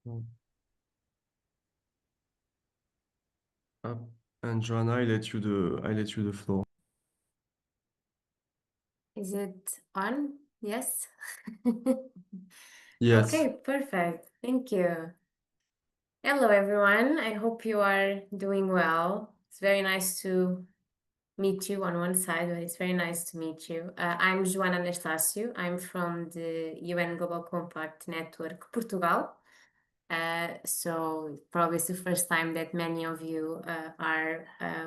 Oh, ah, and Joanna, I let you the floor. Is it on? Yes. Yes. Okay, perfect. Thank you. Hello, everyone. I hope you are doing well. It's very nice to meet you on one side, but it's very nice to meet you. I'm Joana Anastácio. I'm from the UN Global Compact Network Portugal. So probably it's the first time that many of you are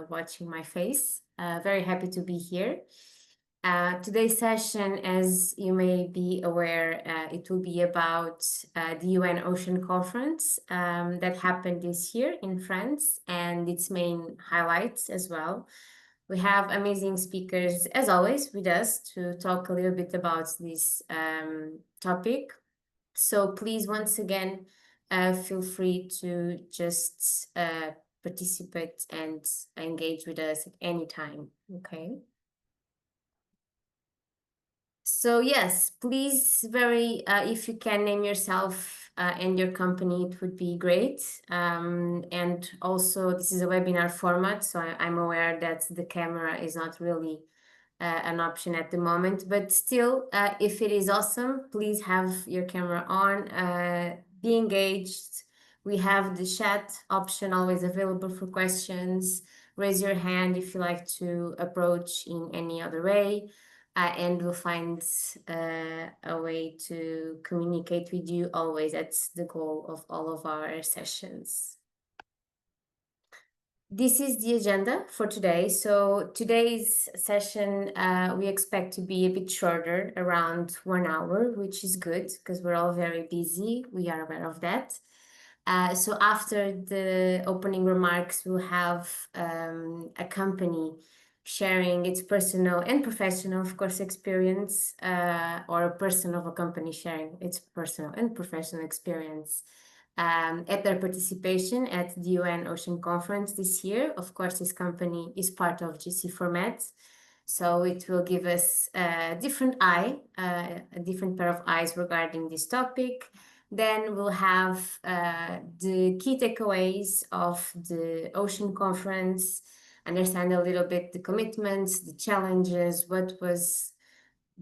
watching my face. Very happy to be here. Today's session, as you may be aware, it will be about the UN Ocean Conference that happened this year in France and its main highlights as well. We have amazing speakers, as always, with us to talk a little bit about this topic. So please, once again, feel free to just participate and engage with us at any time, okay? So yes, please, if you can name yourself and your company, it would be great. And also, this is a webinar format, so I'm aware that the camera is not really an option at the moment, but still, if it is awesome, please have your camera on, be engaged. We have the chat option always available for questions. Raise your hand if you like to approach in any other way, and we'll find a way to communicate with you always. That's the goal of all of our sessions. This is the agenda for today. So today's session, we expect to be a bit shorter, around 1 hour, which is good because we're all very busy. We are aware of that. So after the opening remarks, we'll have a company sharing its personal and professional, of course, experience, or a person of a company sharing its personal and professional experience at their participation at the UN Ocean Conference this year. Of course, this company is part of GC Format, so it will give us a different a different pair of eyes regarding this topic. Then we'll have the key takeaways of the Ocean Conference, understand a little bit the commitments, the challenges, what was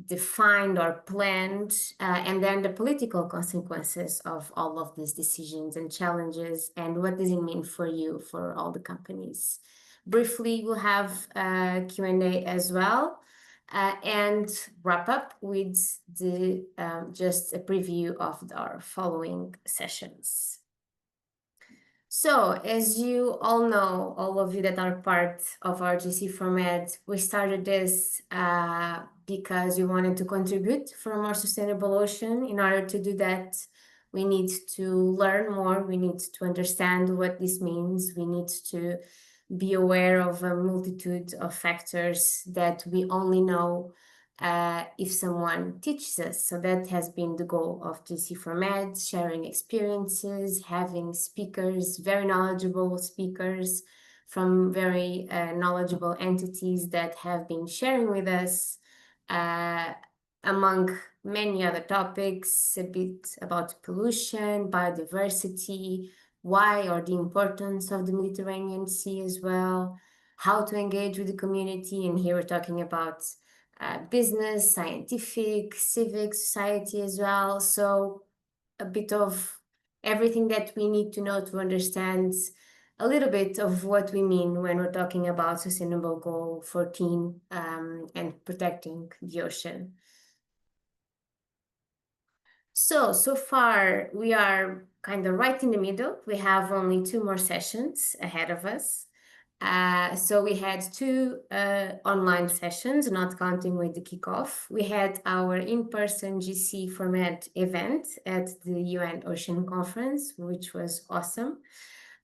defined or planned, and then the political consequences of all of these decisions and challenges, and what does it mean for you, for all the companies. Briefly, we'll have Q&A as well, and wrap up with the just a preview of our following sessions. So, as you all know, all of you that are part of our GC format, we started this because we wanted to contribute for a more sustainable ocean. In order to do that, we need to learn more, we need to understand what this means, we need to be aware of a multitude of factors that we only know if someone teaches us. So that has been the goal of GC for Med, sharing experiences, having speakers, very knowledgeable speakers from very knowledgeable entities that have been sharing with us among many other topics, a bit about pollution, biodiversity, why or the importance of the Mediterranean Sea as well, how to engage with the community. And here we're talking about business, scientific, civic, society as well. So a bit of everything that we need to know to understand a little bit of what we mean when we're talking about Sustainable Goal 14 and protecting the ocean. So far we are kind of right in the middle. We have only 2 more sessions ahead of us. So we had 2 online sessions, not counting with the kickoff. We had our in-person GC format event at the UN Ocean Conference, which was awesome.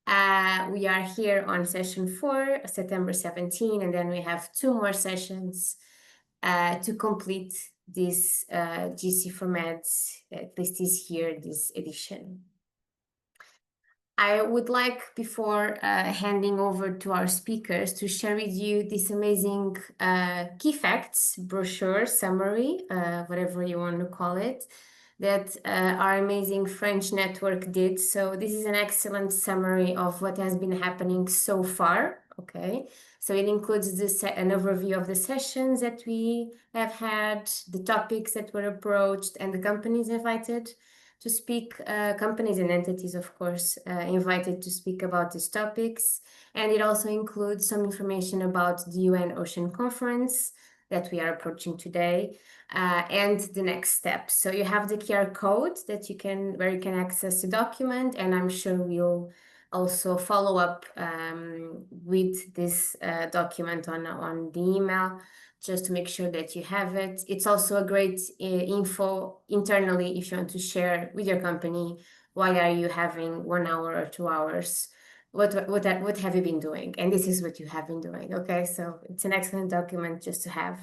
We are here on session 4, September 17, and then we have 2 more sessions to complete this GC format, at least this year, this edition. I would like, before handing over to our speakers, to share with you this amazing key facts brochure, summary, whatever you want to call it, that our amazing French network did. So this is an excellent summary of what has been happening so far. Okay, so it includes an overview of the sessions that we have had, the topics that were approached, and the companies invited to speak, companies and entities, of course, invited to speak about these topics. And it also includes some information about the UN Ocean Conference that we are approaching today, and the next steps. So you have the QR code where you can access the document, and I'm sure we'll also follow up with this document on the email just to make sure that you have it. It's also a great info internally if you want to share with your company why are you having 1 hour or 2 hours. What have you been doing? And this is what you have been doing. Okay, so it's an excellent document just to have.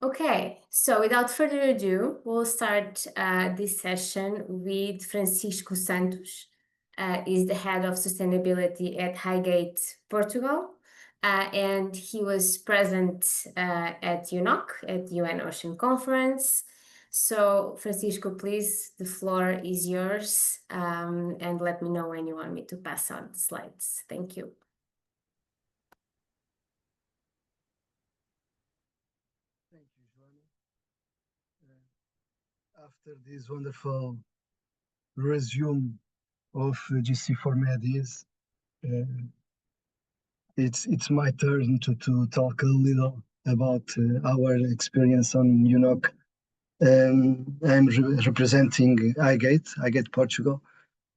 Okay, so without further ado, we'll start this session with Francisco Santos. Is the head of sustainability at Highgate, Portugal, and he was present at UNOC, at UN Ocean Conference. So, Francisco, please, the floor is yours, and let me know when you want me to pass on the slides. Thank you. Thank you, Joanna. After this wonderful resume of GC4 Medis, it's my turn to talk a little about our experience on UNOC. I'm representing Highgate Portugal.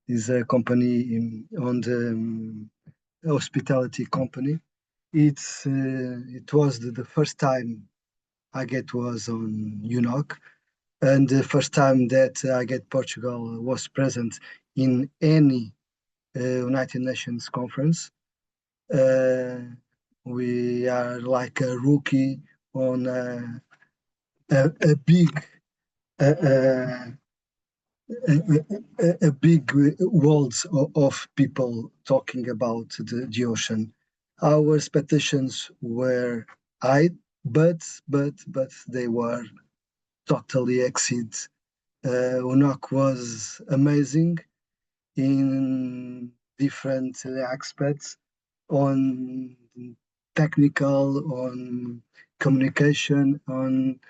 Is a company on the hospitality company. It was the first time Highgate was on UNOC, and the first time that Highgate Portugal was present in any United Nations conference. We are like a rookie on a big a big world of people talking about the ocean. Our expectations were high, but they were totally exceed. UNOC was amazing in different aspects, on technical, on communication, on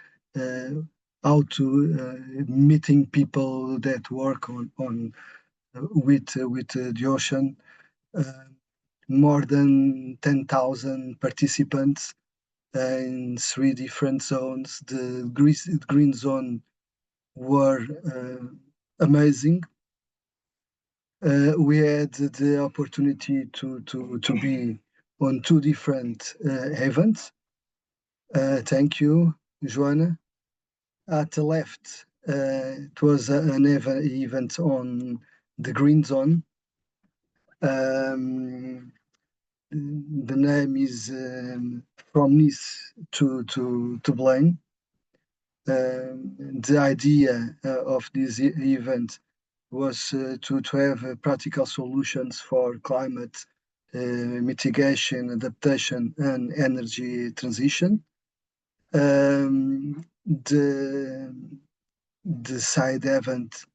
how to meeting people that work on with the ocean. More than 10,000 participants in 3 different zones. The green zone were amazing. We had the opportunity to be on 2 different events. Thank you, Joanna. At the left, it was an event on the green zone. The name is From Nice to Blaine. The idea of this event was to have practical solutions for climate mitigation, adaptation, and energy transition. The side event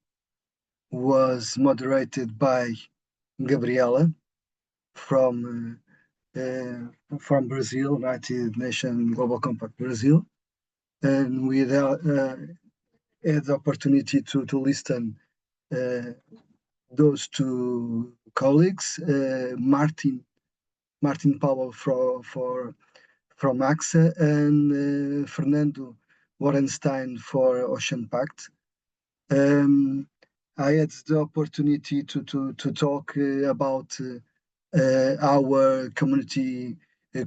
was moderated by Gabriela from Brazil, United Nations Global Compact Brazil, and we had the opportunity to listen those 2 colleagues, Martin Powell from AXA and Fernando Warenstein for Ocean Pact. I had the opportunity to talk about our community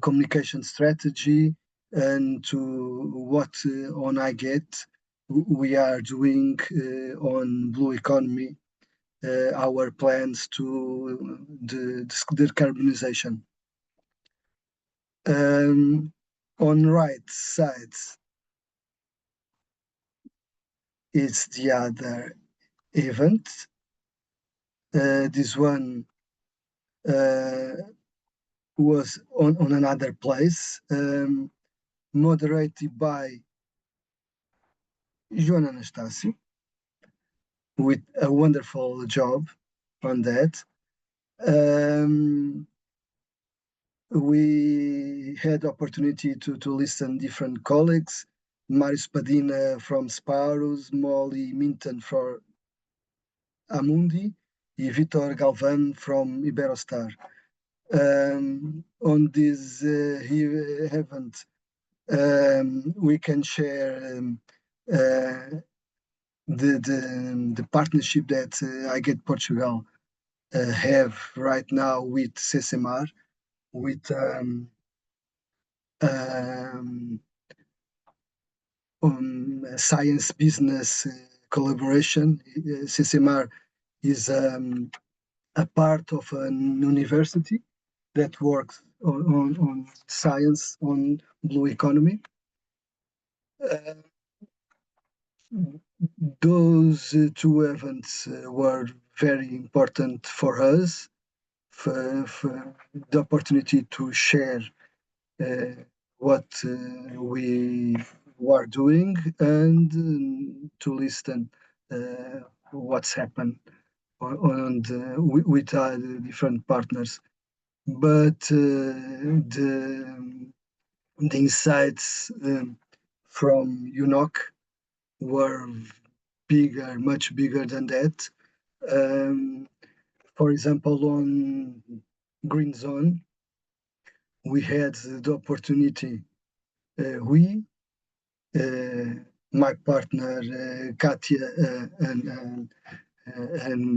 communication strategy and to what on Highgate we are doing on blue economy, our plans to the decarbonization. On right side is the other event. This one was on another place, moderated by Joan Anastácio, with a wonderful job on that. We had opportunity to listen different colleagues, Marius Padina from Sparus, Molly Minton from Amundi, and Vitor Galvan from Iberostar. On this event, we can share the partnership that I Get Portugal have right now with CCMAR, with science business collaboration. CCMAR is a part of an university that works on science, on blue economy. Those two events were very important for us, for the opportunity to share what we were doing and to listen what's happened with our different partners. But the insights from UNOC were bigger, much bigger than that. For example, on Green Zone, we had the opportunity, we, my partner Katia, and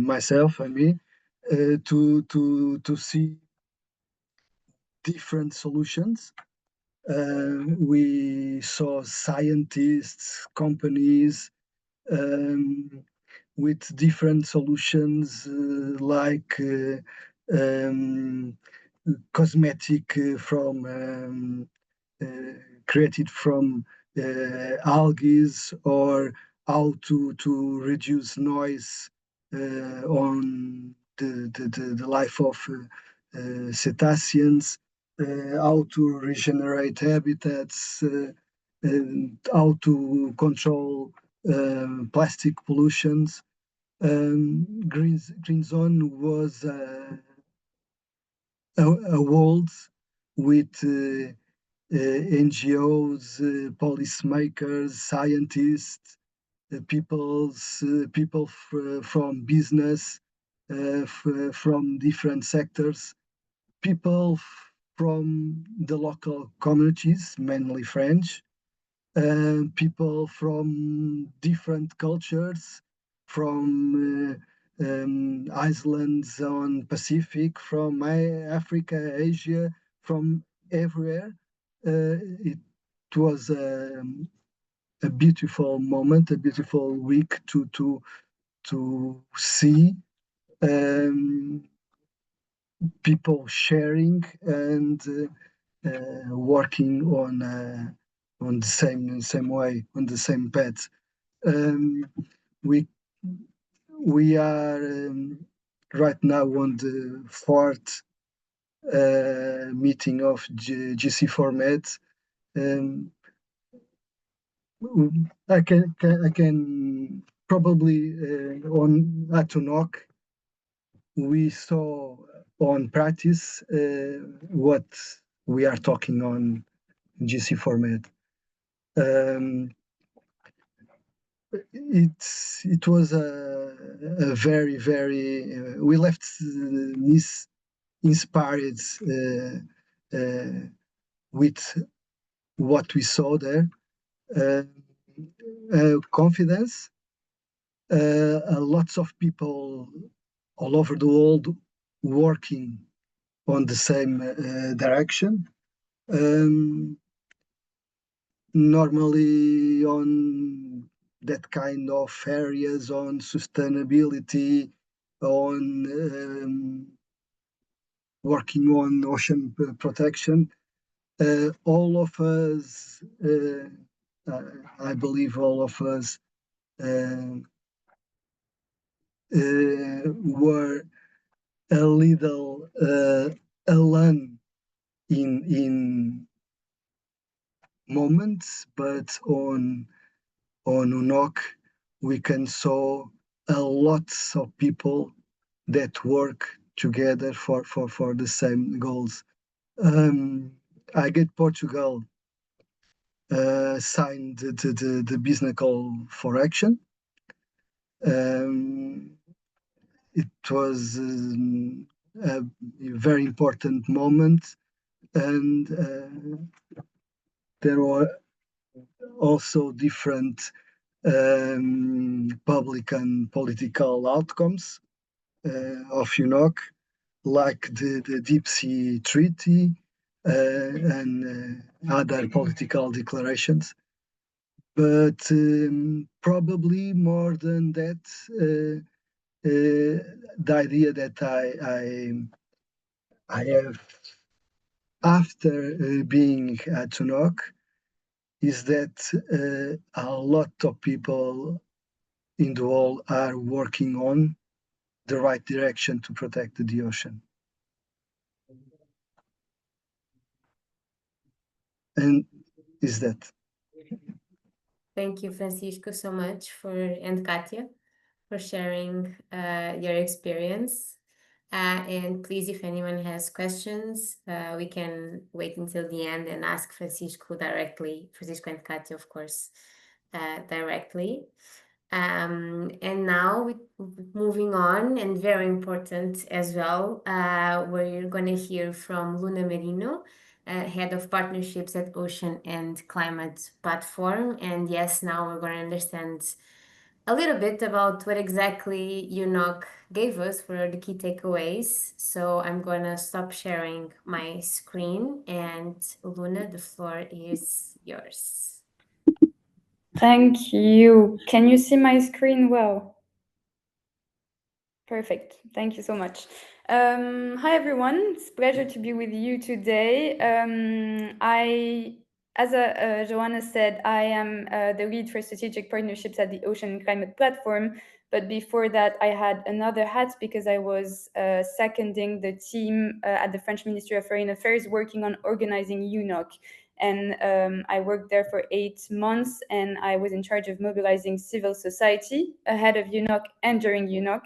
myself and me, to see different solutions. We saw scientists, companies, with different solutions like cosmetic created from algae, or how to reduce noise on the life of cetaceans, how to regenerate habitats, and how to control plastic pollutions. Green Zone was a world with NGOs, policymakers, scientists, people from business, from different sectors, people from the local communities, mainly French, people from different cultures, from islands on Pacific, from Africa, Asia, from everywhere. It was a beautiful moment, a beautiful week to see people sharing and working on the same way, on the same path. We we are right now on the fourth meeting of GC format. I can probably on at UNOC we saw on practice what we are talking on GC format. It was a very we left Nice inspired with what we saw there. Confidence, lots of people all over the world working on the same direction. Normally on that kind of areas, on sustainability, on working on ocean protection. All of us, I believe all of us were a little alone in moments, but on on UNOC, we can saw a lot of people that work together for the same goals. I get Portugal signed the business call for action. It was a very important moment, and there were also different public and political outcomes of UNOC, like the Deep Sea Treaty and other political declarations. But probably more than that, the idea that I have after being at UNOC is that a lot of people in the world are working on the right direction to protect the ocean. And is that. Thank you, Francisco, so much and Katia for sharing your experience. And please, if anyone has questions, we can wait until the end and ask Francisco directly, Francisco and Katia, of course, directly. And now moving on, and very important as well, we're going to hear from Luna Merino, Head of Partnerships at Ocean and Climate Platform. And yes, now we're going to understand a little bit about what exactly UNOC gave us for the key takeaways. So I'm going to stop sharing my screen, and Luna, the floor is yours. Thank you. Can you see my screen well? Perfect. Thank you so much. Hi, everyone. It's a pleasure to be with you today. As Joanna said, I am the lead for strategic partnerships at the Ocean and Climate Platform. But before that, I had another hat because I was seconding the team at the French Ministry of Foreign Affairs working on organizing UNOC. And I worked there for 8 months, and I was in charge of mobilizing civil society ahead of UNOC and during UNOC.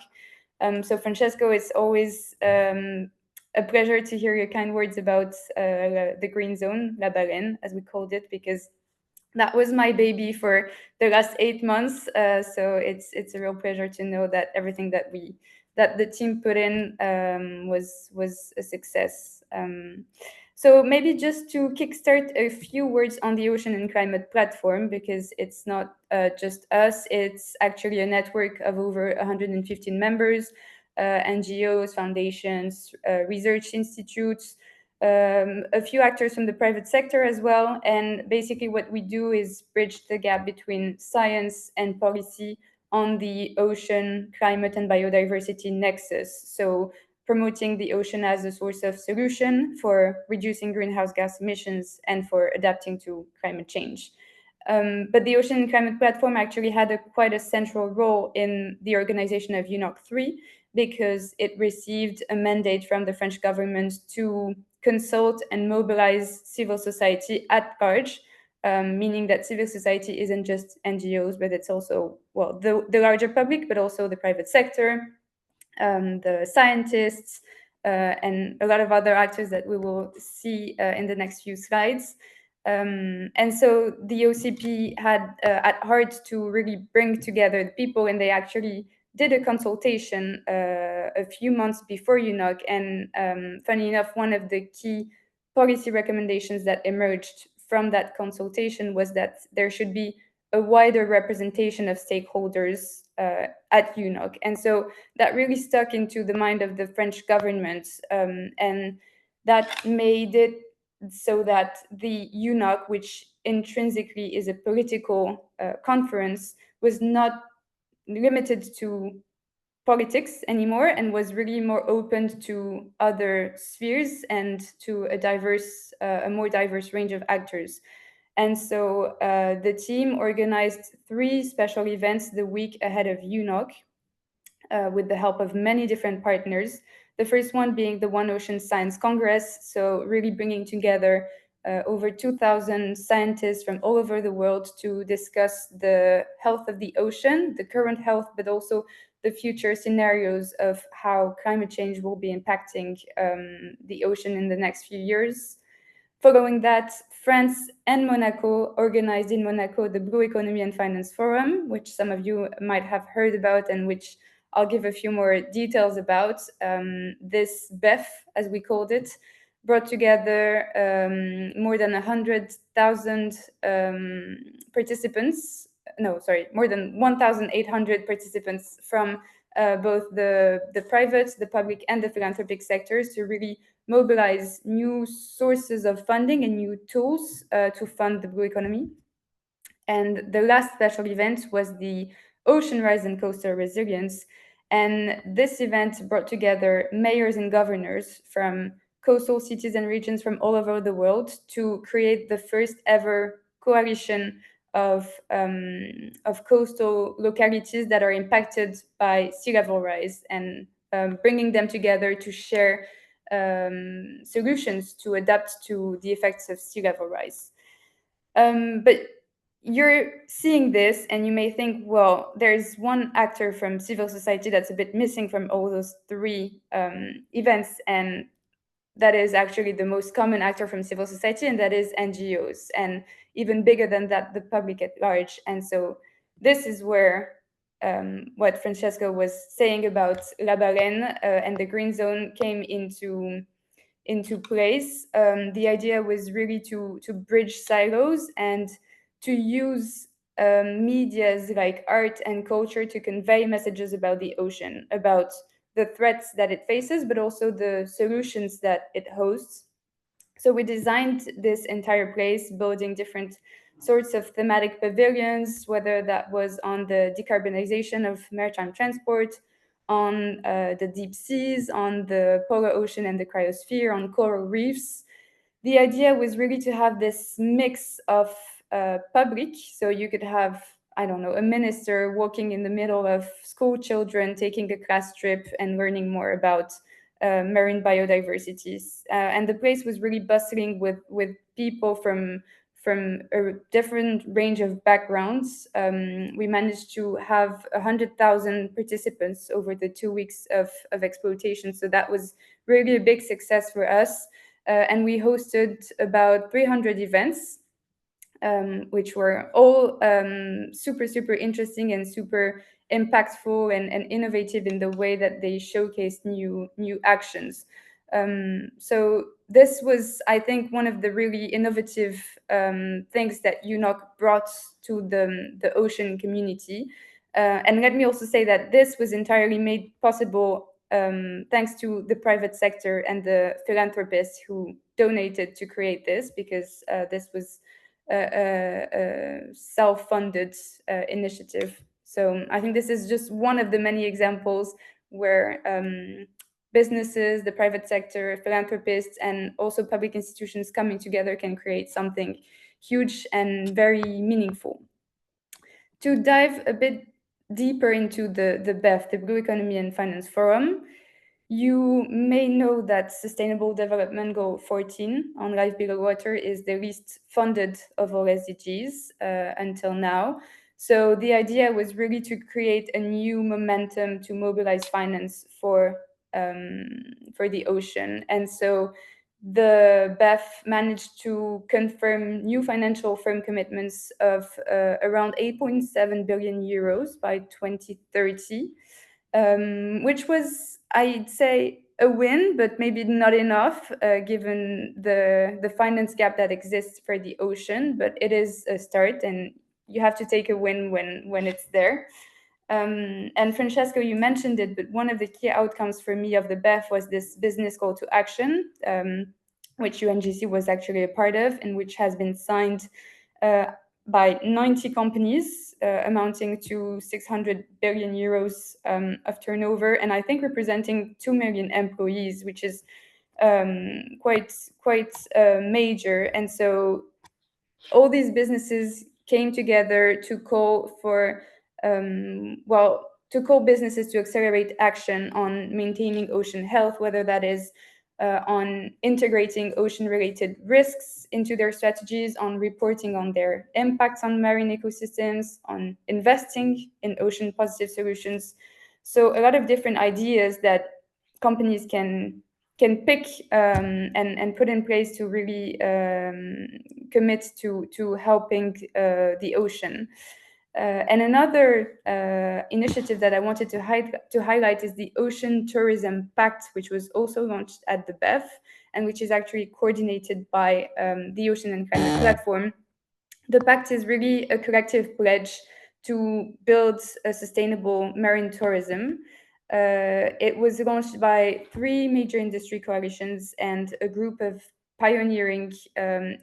So Francesco, it's always a pleasure to hear your kind words about the green zone, La Baleine, as we called it, because that was my baby for the last 8 months. So it's a real pleasure to know that everything that the team put in was a success. So maybe just to kickstart a few words on the Ocean and Climate Platform, because it's not just us, it's actually a network of over 115 members, NGOs, foundations, research institutes, a few actors from the private sector as well. And basically what we do is bridge the gap between science and policy on the ocean, climate and biodiversity nexus. So promoting the ocean as a source of solution for reducing greenhouse gas emissions and for adapting to climate change. But the Ocean and Climate Platform actually had quite a central role in the organization of UNOC3 because it received a mandate from the French government to consult and mobilize civil society at large, meaning that civil society isn't just NGOs, but it's also, well, the larger public, but also the private sector, the scientists, and a lot of other actors that we will see in the next few slides. And so the OCP had at heart to really bring together the people, and they actually did a consultation a few months before UNOC. And funny enough, one of the key policy recommendations that emerged from that consultation was that there should be a wider representation of stakeholders at UNOC. And so that really stuck into the mind of the French government, and that made it so that the UNOC, which intrinsically is a political conference, was not limited to politics anymore and was really more open to other spheres and to a more diverse range of actors. And so the team organized 3 special events the week ahead of UNOC with the help of many different partners. The first one being the One Ocean Science Congress, so really bringing together over 2,000 scientists from all over the world to discuss the health of the ocean, the current health, but also the future scenarios of how climate change will be impacting the ocean in the next few years. Following that, France and Monaco organized in Monaco the Blue Economy and Finance Forum, which some of you might have heard about and which I'll give a few more details about. This BEF, as we called it, brought together more than 100,000 participants. No, sorry, more than 1,800 participants from both the private, the public, and the philanthropic sectors to really mobilize new sources of funding and new tools to fund the blue economy. And the last special event was the Ocean Rise and Coastal Resilience. And this event brought together mayors and governors from coastal cities and regions from all over the world to create the first ever coalition of coastal localities that are impacted by sea level rise, and bringing them together to share solutions to adapt to the effects of sea level rise. But you're seeing this and you may think, well, there's one actor from civil society that's a bit missing from all those three events, and that is actually the most common actor from civil society, and that is NGOs, and even bigger than that, the public at large. And so this is where what Francesco was saying about La Baleine and the Green Zone came into place. The idea was really to bridge silos and to use medias like art and culture to convey messages about the ocean, about the threats that it faces, but also the solutions that it hosts. So we designed this entire place, building different sorts of thematic pavilions, whether that was on the decarbonization of maritime transport, on the deep seas, on the polar ocean and the cryosphere, on coral reefs. The idea was really to have this mix of public, so you could have, I don't know, a minister walking in the middle of school children, taking a class trip and learning more about marine biodiversity. And the place was really bustling with people from a different range of backgrounds. We managed to have 100,000 participants over the 2 weeks of exploitation. So that was really a big success for us. And we hosted about 300 events, which were all super, super interesting and super impactful and innovative in the way that they showcased new actions. So this was, I think, one of the really innovative things that UNOC brought to the ocean community. And let me also say that this was entirely made possible thanks to the private sector and the philanthropists who donated to create this, because this was a self-funded initiative. So I think this is just one of the many examples where businesses, the private sector, philanthropists, and also public institutions coming together can create something huge and very meaningful. To dive a bit deeper into the BEF, the Blue Economy and Finance Forum, you may know that Sustainable Development Goal 14 on life below water is the least funded of all SDGs until now. So the idea was really to create a new momentum to mobilize finance for the ocean. And so the BEF managed to confirm new financial firm commitments of around 8.7 billion euros by 2030. Which was, I'd say, a win, but maybe not enough given the finance gap that exists for the ocean. But it is a start, and you have to take a win when it's there. And Francesco, you mentioned it, but one of the key outcomes for me of the BEF was this business call to action, which UNGC was actually a part of, and which has been signed by 90 companies, amounting to 600 billion euros of turnover, and I think representing 2 million employees, which is quite major. And so all these businesses came together to call for, to call businesses to accelerate action on maintaining ocean health, whether that is on integrating ocean-related risks into their strategies, on reporting on their impacts on marine ecosystems, on investing in ocean-positive solutions. So a lot of different ideas that companies can pick and put in place to really commit to helping the ocean. And another initiative that I wanted to highlight is the Ocean Tourism Pact, which was also launched at the BEF and which is actually coordinated by the Ocean and Climate Platform. The pact is really a collective pledge to build a sustainable marine tourism. It was launched by 3 major industry coalitions and a group of pioneering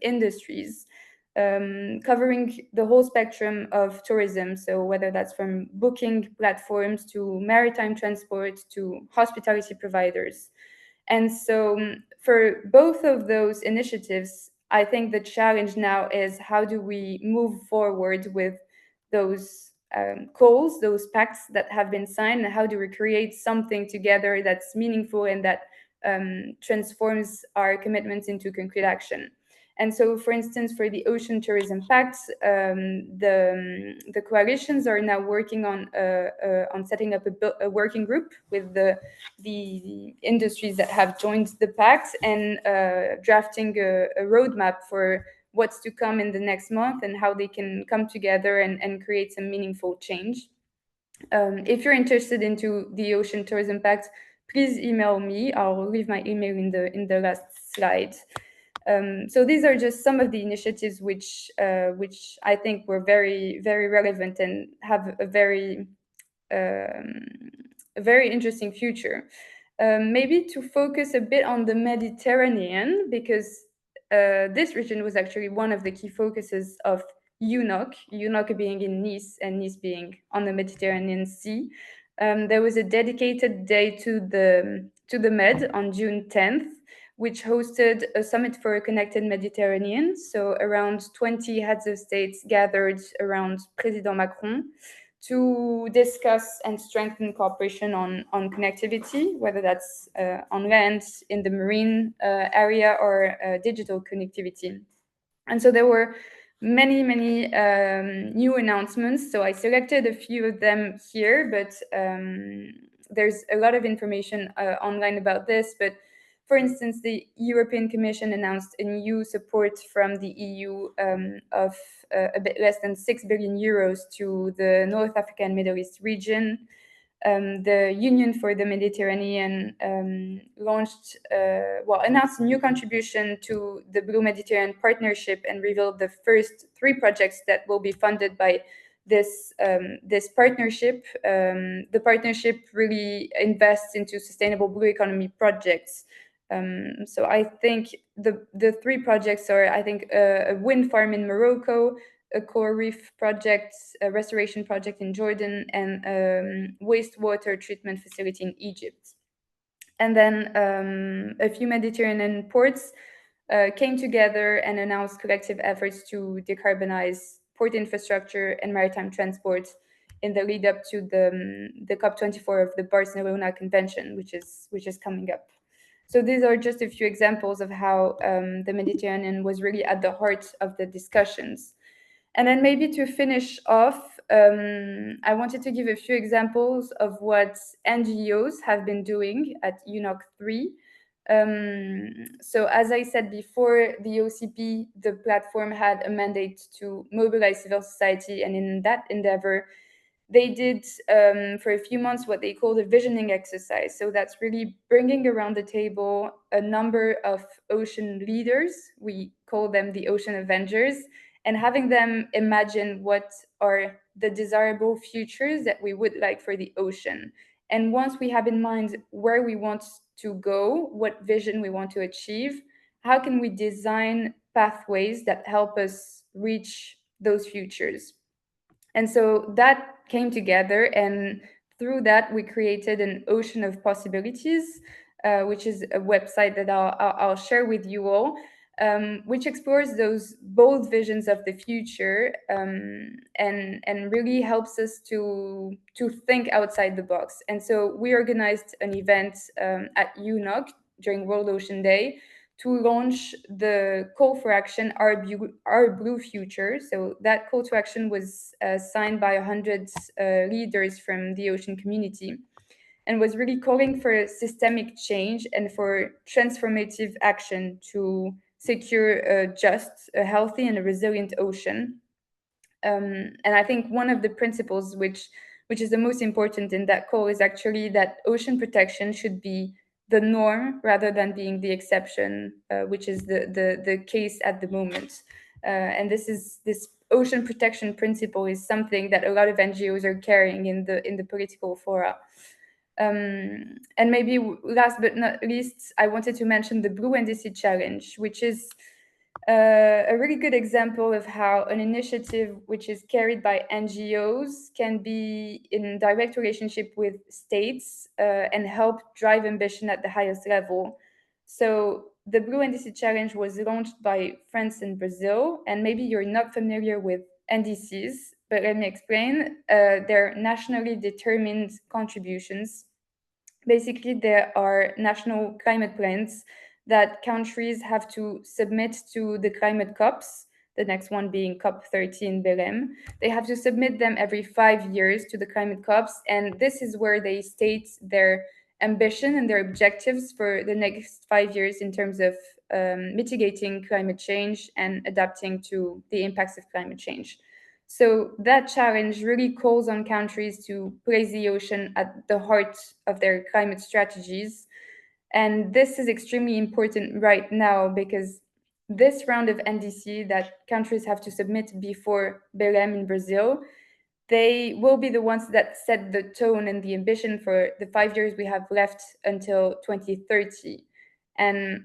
industries, covering the whole spectrum of tourism. So whether that's from booking platforms to maritime transport to hospitality providers. And so for both of those initiatives, I think the challenge now is how do we move forward with those calls, those pacts that have been signed, and how do we create something together that's meaningful and that transforms our commitments into concrete action. And so, for instance, for the Ocean Tourism Pact, the coalitions are now working on setting up a working group with the industries that have joined the pact and drafting a roadmap for what's to come in the next month and how they can come together and create some meaningful change. If you're interested into the Ocean Tourism Pact, please email me. I'll leave my email in the last slide. So these are just some of the initiatives which I think were very, very relevant and have a very interesting future. Maybe to focus a bit on the Mediterranean, because this region was actually one of the key focuses of UNOC being in Nice and Nice being on the Mediterranean Sea. There was a dedicated day to the Med on June 10th, which hosted a summit for a connected Mediterranean. So around 20 heads of states gathered around President Macron to discuss and strengthen cooperation on connectivity, whether that's on land, in the marine area, or digital connectivity. And so there were many new announcements. So I selected a few of them here, but there's a lot of information online about this. But for instance, the European Commission announced a new support from the EU of a bit less than 6 billion euros to the North Africa and Middle East region. The Union for the Mediterranean announced a new contribution to the Blue Mediterranean Partnership and revealed the first 3 projects that will be funded by this partnership. The partnership really invests into sustainable blue economy projects. So I think the 3 projects are, I think, a wind farm in Morocco, a coral reef project, a restoration project in Jordan, and wastewater treatment facility in Egypt. And then a few Mediterranean ports came together and announced collective efforts to decarbonize port infrastructure and maritime transport in the lead up to the COP24 of the Barcelona Convention, which is coming up. So these are just a few examples of how the Mediterranean was really at the heart of the discussions. And then maybe to finish off, I wanted to give a few examples of what NGOs have been doing at UNOC3. So as I said before, the OCP, the platform, had a mandate to mobilize civil society, and in that endeavor, they did for a few months what they called a visioning exercise. So that's really bringing around the table a number of ocean leaders. We call them the Ocean Avengers, and having them imagine what are the desirable futures that we would like for the ocean. And once we have in mind where we want to go, what vision we want to achieve, how can we design pathways that help us reach those futures? And so that came together, and through that, we created an ocean of possibilities, which is a website that I'll share with you all, which explores those bold visions of the future and really helps us to think outside the box. And so we organized an event at UNOC during World Ocean Day to launch the call for action, Our Blue Future. So that call to action was signed by 100 leaders from the ocean community, and was really calling for systemic change and for transformative action to secure a just, a healthy, and a resilient ocean. And I think one of the principles which is the most important in that call is actually that ocean protection should be the norm rather than being the exception, which is the case at the moment. And this ocean protection principle is something that a lot of NGOs are carrying in the political fora. And maybe last but not least, I wanted to mention the Blue NDC Challenge, which is a really good example of how an initiative which is carried by NGOs can be in direct relationship with states and help drive ambition at the highest level. So the Blue NDC Challenge was launched by France and Brazil, and maybe you're not familiar with NDCs, but let me explain. They're nationally determined contributions. Basically, there are national climate plans that countries have to submit to the climate COPs, the next one being COP30 in Belém. They have to submit them every 5 years to the climate COPs, and this is where they state their ambition and their objectives for the next 5 years in terms of mitigating climate change and adapting to the impacts of climate change. So that challenge really calls on countries to place the ocean at the heart of their climate strategies. And this is extremely important right now because this round of NDC that countries have to submit before Belém in Brazil, they will be the ones that set the tone and the ambition for the 5 years we have left until 2030. And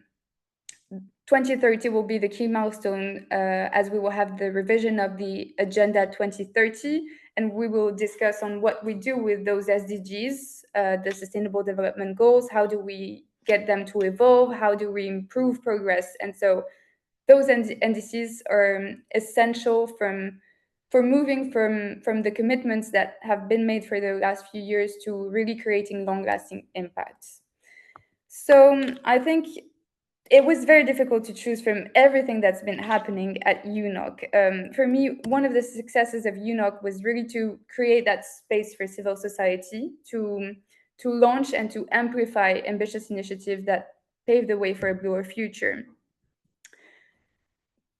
2030 will be the key milestone as we will have the revision of the Agenda 2030, and we will discuss on what we do with those SDGs, the Sustainable Development Goals. How do we get them to evolve? How do we improve progress? And so those NDCs are essential for moving from the commitments that have been made for the last few years to really creating long-lasting impacts. So I think it was very difficult to choose from everything that's been happening at UNOC. For me, one of the successes of UNOC was really to create that space for civil society to launch and to amplify ambitious initiatives that pave the way for a bluer future.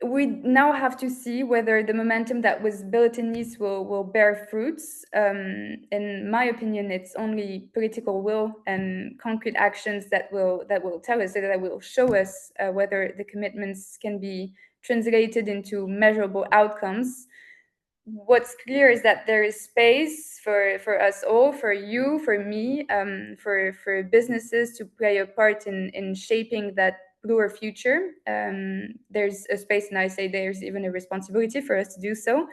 We now have to see whether the momentum that was built in Nice will bear fruits. In my opinion, it's only political will and concrete actions that will tell us, that will show us whether the commitments can be translated into measurable outcomes. What's clear is that there is space for us all, for you, for me, for businesses to play a part in shaping that bluer future. There's a space, and I say there's even a responsibility for us to do so.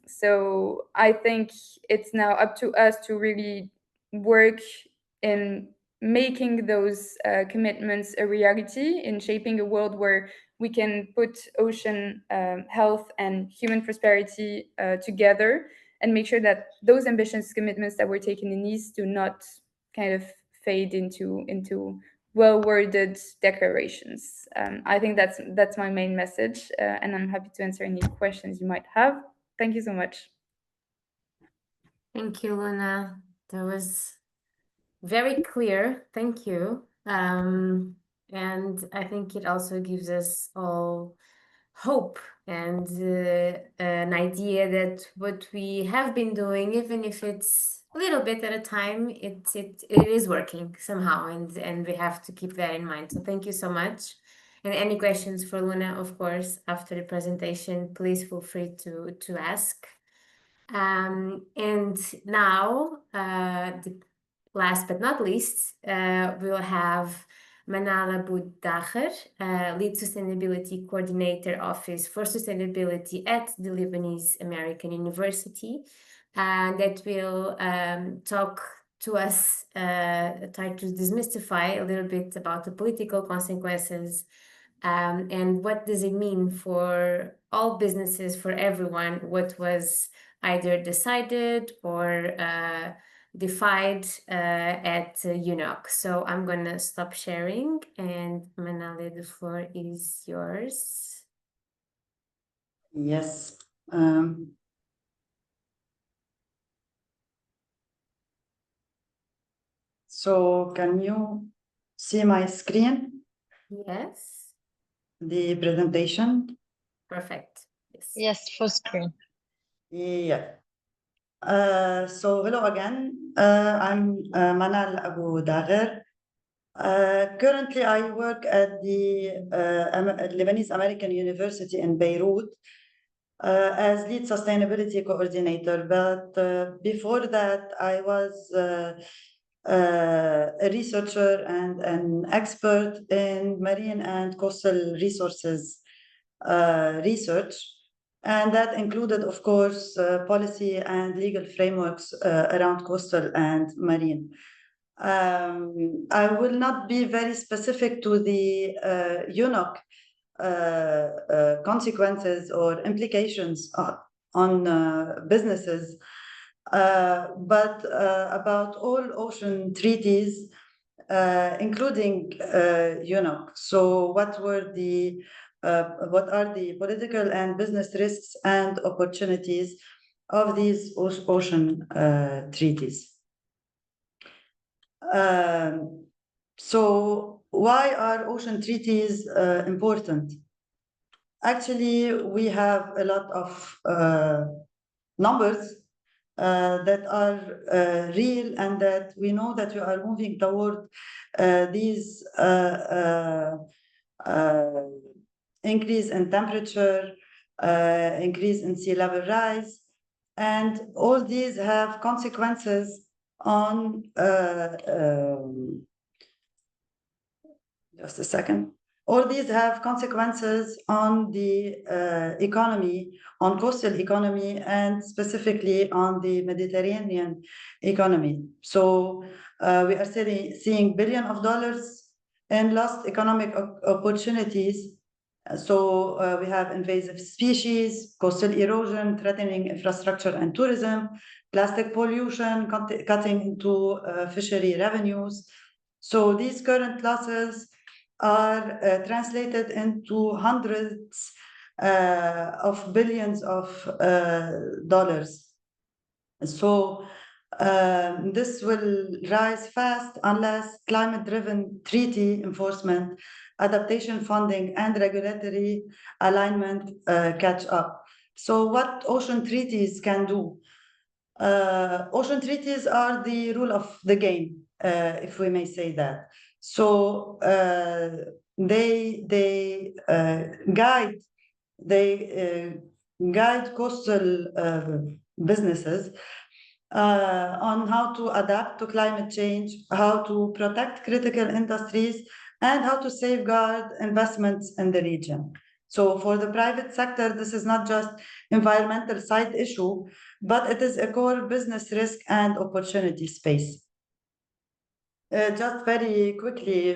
So I think it's now up to us to really work in making those commitments a reality, in shaping a world where we can put ocean health and human prosperity together, and make sure that those ambitious commitments that were taken in Nice do not kind of fade into well-worded declarations. I think that's my main message, and I'm happy to answer any questions you might have. Thank you so much. Thank you, Luna. That was very clear. Thank you. And I think it also gives us all hope and an idea that what we have been doing, even if it's a little bit at a time, it is working somehow, and we have to keep that in mind. So thank you so much. And any questions for Luna, of course, after the presentation, please feel free to ask. And now, last but not least, we'll have Manala Boudacher, Lead Sustainability Coordinator Office for Sustainability at the Lebanese American University, that will talk to us, try to demystify a little bit about the political consequences and what does it mean for all businesses, for everyone, what was either decided or defined at UNOC. So I'm gonna stop sharing, and Manali, the floor is yours. Yes. So can you see my screen, Yes, the presentation? perfect. Yes. Yes, full screen. Yeah. So hello again. I'm Manal Abu Dagher. Currently, I work at the Lebanese American University in Beirut as lead sustainability coordinator. But before that, I was a researcher and an expert in marine and coastal resources research. And that included, of course, policy and legal frameworks around coastal and marine. I will not be very specific to the UNOC consequences or implications on businesses, but about all ocean treaties, including UNOC. So what are the political and business risks and opportunities of these ocean treaties? So why are ocean treaties important? Actually, we have a lot of numbers that are real, and that we know that we are moving toward these increase in temperature, increase in sea level rise, and all these have consequences on just a second. All these have consequences on the economy, on coastal economy, and specifically on the Mediterranean economy. So we are seeing billions of dollars in lost economic opportunities. So we have invasive species, coastal erosion, threatening infrastructure and tourism, plastic pollution, cutting into fishery revenues. So these current losses are translated into hundreds of billions of dollars. So this will rise fast unless climate-driven treaty enforcement, adaptation funding, and regulatory alignment catch up. So what ocean treaties can do? Ocean treaties are the rule of the game, if we may say that. So they guide coastal businesses on how to adapt to climate change, how to protect critical industries, and how to safeguard investments in the region. So for the private sector, this is not just environmental side issue, but it is a core business risk and opportunity space. Just very quickly,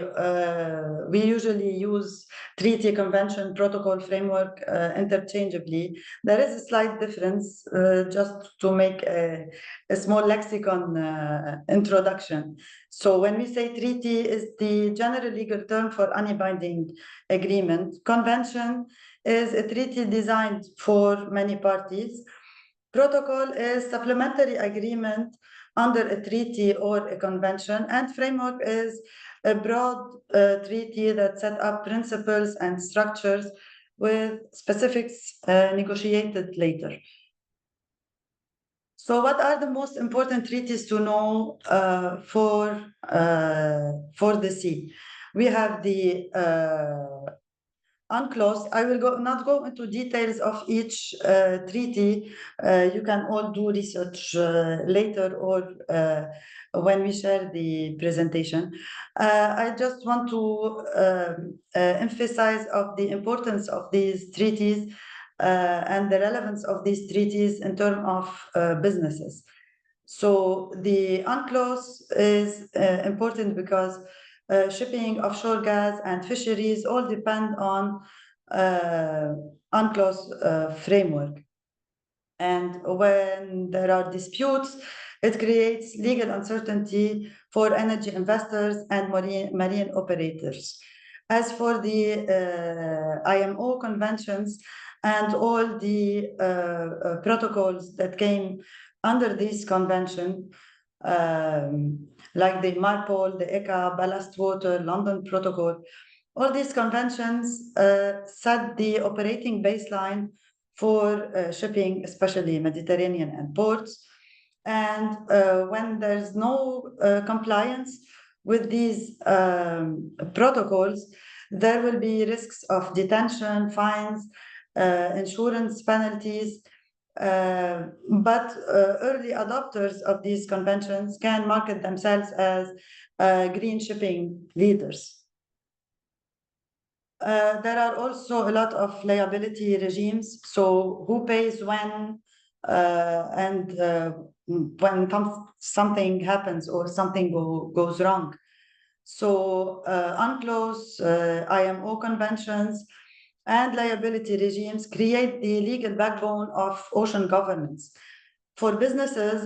we usually use treaty, convention, protocol, framework interchangeably. There is a slight difference, just to make a small lexicon introduction. So when we say treaty is the general legal term for any binding agreement. Convention is a treaty designed for many parties. Protocol is supplementary agreement under a treaty or a convention, and framework is a broad treaty that set up principles and structures with specifics negotiated later. So what are the most important treaties to know for the sea? We have the UNCLOS. I will not go into details of each treaty. You can all do research later or when we share the presentation. I just want to emphasize of the importance of these treaties and the relevance of these treaties in terms of businesses. So the UNCLOS is important because shipping, offshore gas, and fisheries all depend on UNCLOS framework. And when there are disputes, It creates legal uncertainty for energy investors and marine operators. As for the IMO conventions and all the protocols that came under this convention, like the MARPOL, the ECA, Ballast Water, London Protocol, all these conventions set the operating baseline for shipping, especially Mediterranean and ports. And when there's no compliance with these protocols, there will be risks of detention, fines, insurance penalties. But early adopters of these conventions can market themselves as green shipping leaders. There are also a lot of liability regimes. So who pays when, and when something happens or something goes wrong. So UNCLOS, IMO conventions, and liability regimes create the legal backbone of ocean governance. For businesses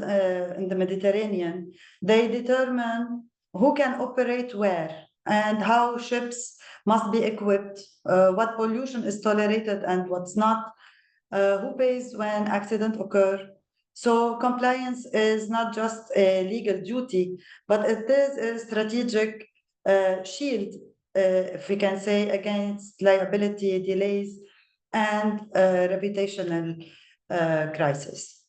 in the Mediterranean, they determine who can operate where and how ships must be equipped, what pollution is tolerated and what's not, who pays when accidents occur. So compliance is not just a legal duty, but it is a strategic shield, if we can say, against liability delays and reputational crisis.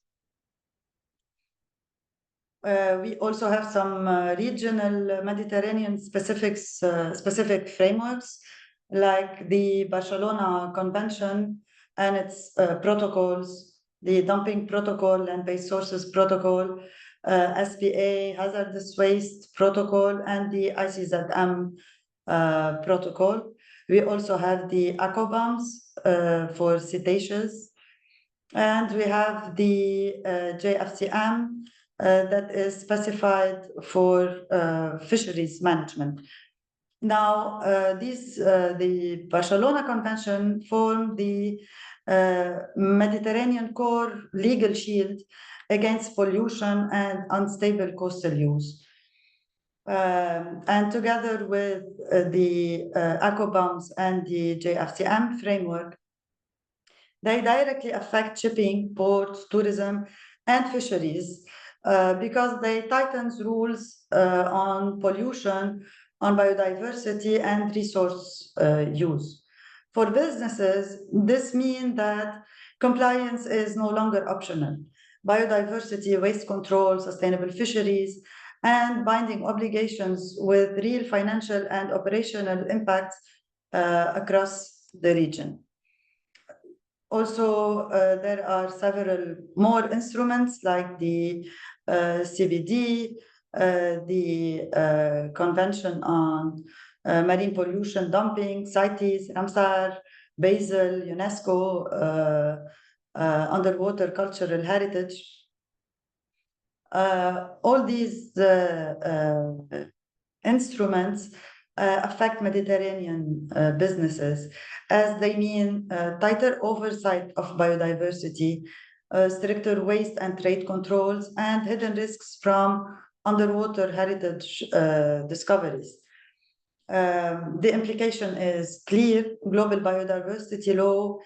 We also have some regional Mediterranean specific frameworks, like the Barcelona Convention and its protocols, the Dumping Protocol, Land-Based Sources Protocol, SPA, Hazardous Waste Protocol, and the ICZM Protocol. We also have the ACOBAMS for cetaceans, and we have the JFCM that is specified for fisheries management. Now, the Barcelona Convention formed the Mediterranean core legal shield against pollution and unstable coastal use. And together with the ACOBAMS and the JFCM framework, they directly affect shipping, ports, tourism, and fisheries because they tighten rules on pollution, on biodiversity, and resource use. For businesses, this means that compliance is no longer optional. Biodiversity, waste control, sustainable fisheries, and binding obligations with real financial and operational impacts across the region. Also, there are several more instruments like the CBD, the Convention on Marine Pollution Dumping, CITES, Ramsar, Basel, UNESCO, Underwater Cultural Heritage. All these instruments affect Mediterranean businesses, as they mean tighter oversight of biodiversity, stricter waste and trade controls, and hidden risks from underwater heritage discoveries. The implication is clear. Global biodiversity law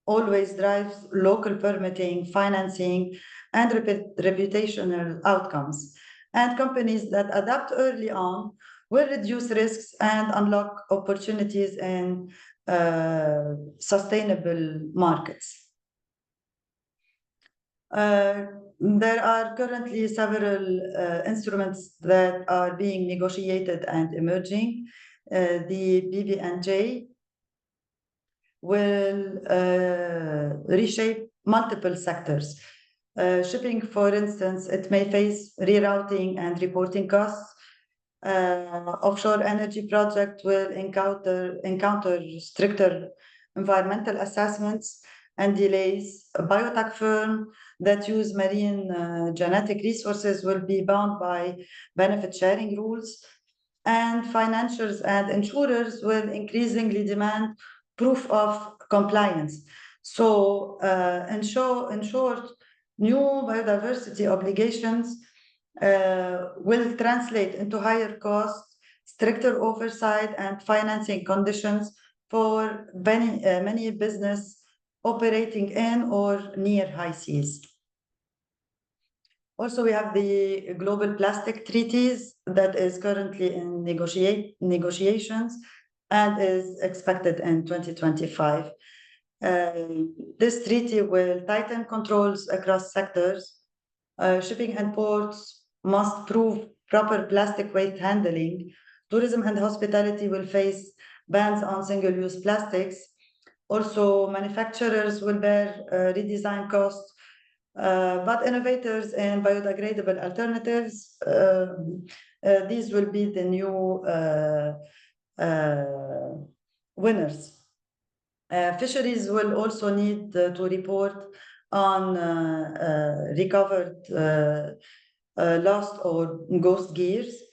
always drives local permitting, financing, and reputational outcomes. And companies that adapt early on will reduce risks and unlock opportunities in sustainable markets. There are currently several instruments that are being negotiated and emerging. The BBNJ will reshape multiple sectors. Shipping, for instance, it may face rerouting and reporting costs. Offshore energy project will encounter stricter environmental assessments and delays. A biotech firm that use marine genetic resources will be bound by benefit sharing rules. And financiers and insurers will increasingly demand proof of compliance. So in short, New biodiversity obligations will translate into higher costs, stricter oversight, and financing conditions for many business operating in or near high seas. Also, we have the Global Plastic Treaties that is currently in negotiations and is expected in 2025. This treaty will tighten controls across sectors. Shipping and ports must prove proper plastic waste handling. Tourism and hospitality will face bans on single-use plastics. Also, manufacturers will bear redesign costs, but innovators in biodegradable alternatives, these will be the new winners. Fisheries will also need to report on recovered lost or ghost gears.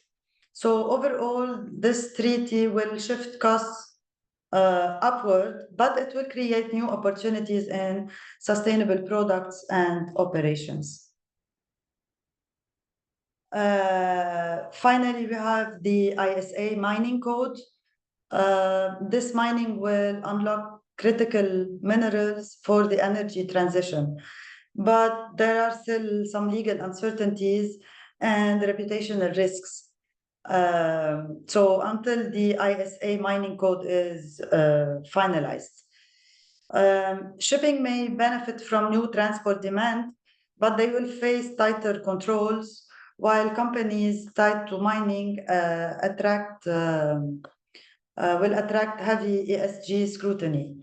So overall, this treaty will shift costs upward, but it will create new opportunities in sustainable products and operations. Finally, we have the ISA mining code. This mining will unlock critical minerals for the energy transition, but there are still some legal uncertainties and reputational risks. So until the ISA mining code is finalized, shipping may benefit from new transport demand, but they will face tighter controls, while companies tied to mining will attract heavy ESG scrutiny.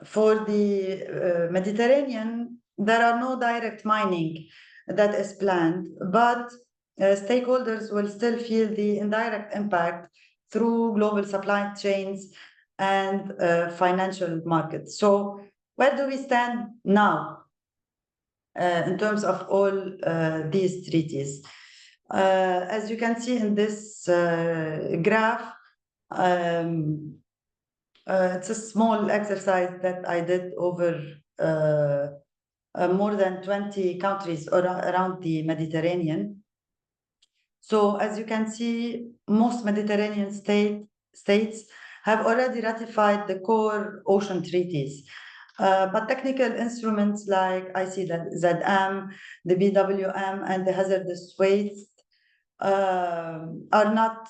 For the Mediterranean, there are no direct mining that is planned, but stakeholders will still feel the indirect impact through global supply chains and financial markets. So where do we stand now in terms of all these treaties? As you can see in this graph, it's a small exercise that I did over more than 20 countries around the Mediterranean. So as you can see, most Mediterranean states have already ratified the core ocean treaties. But technical instruments like ICZM, the BWM, and the hazardous waste are not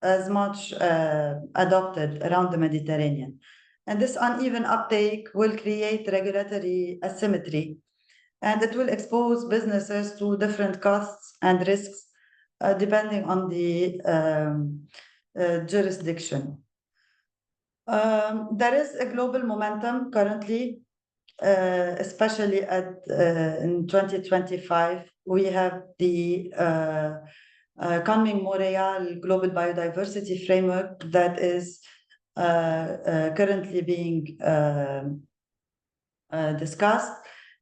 as much adopted around the Mediterranean. And this uneven uptake will create regulatory asymmetry, and it will expose businesses to different costs and risks depending on the jurisdiction. There is a global momentum currently, especially in 2025. We have the Kunming-Montreal Global Biodiversity Framework that is currently being discussed,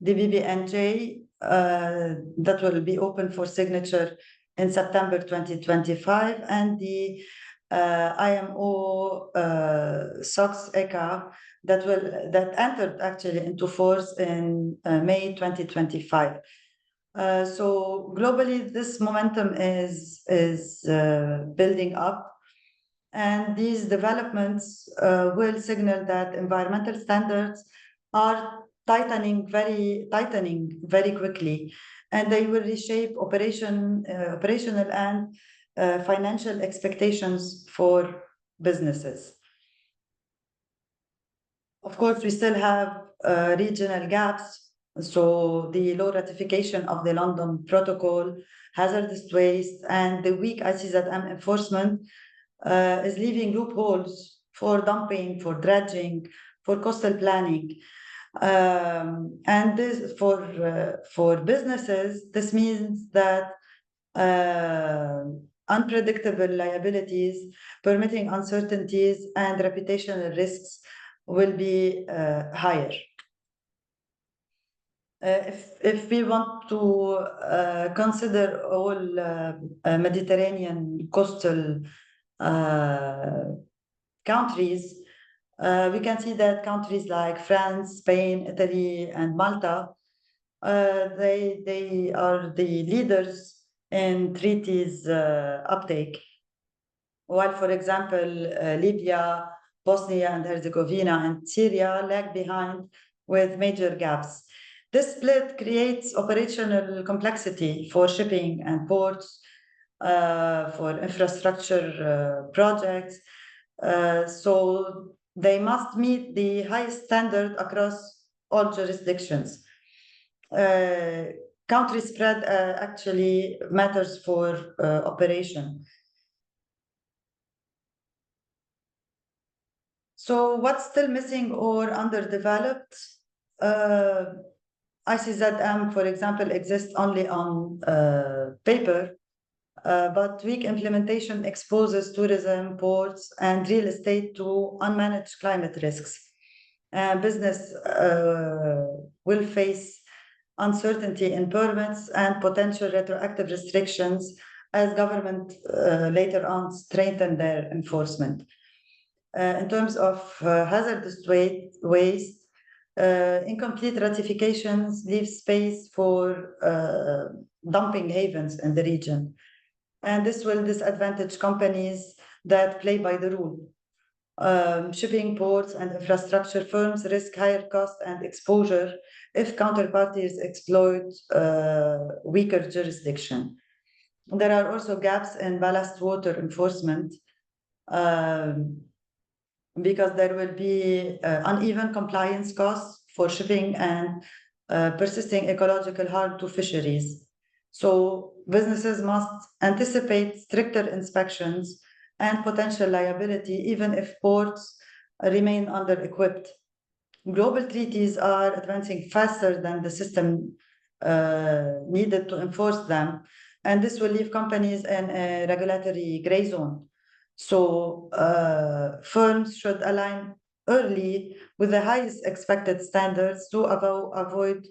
the BBNJ that will be open for signature in September 2025, and the IMO SOX ECA that entered actually into force in May 2025. So globally, this momentum is building up, and these developments will signal that environmental standards are tightening very quickly, and they will reshape operational and financial expectations for businesses. Of course, we still have regional gaps. So the low ratification of the London Protocol, hazardous waste, and the weak ICZM enforcement is leaving loopholes for dumping, for dredging, for coastal planning. And this for businesses, this means that unpredictable liabilities, permitting uncertainties, and reputational risks will be higher. If we want to consider all Mediterranean coastal countries, we can see that countries like France, Spain, Italy, and Malta They are the leaders in treaties uptake. While, for example, Libya, Bosnia and Herzegovina, and Syria lag behind with major gaps. This split creates operational complexity for shipping and ports, for infrastructure projects. So they must meet the highest standard across all jurisdictions. Country spread actually matters for operation. So what's still missing or underdeveloped? ICZM, for example, exists only on paper, but weak implementation exposes tourism, ports, and real estate to unmanaged climate risks. Business will face uncertainty in permits and potential retroactive restrictions as government later on strengthen their enforcement. In terms of hazardous waste, incomplete ratifications leave space for dumping havens in the region. And this will disadvantage companies that play by the rule. Shipping ports and infrastructure firms risk higher cost and exposure if counterparties exploit weaker jurisdiction. There are also gaps in ballast water enforcement because there will be uneven compliance costs for shipping and persisting ecological harm to fisheries. So businesses must anticipate stricter inspections and potential liability, even if ports remain under-equipped. Global treaties are advancing faster than the system needed to enforce them, and this will leave companies in a regulatory gray zone. So firms should align early with the highest expected standards to avoid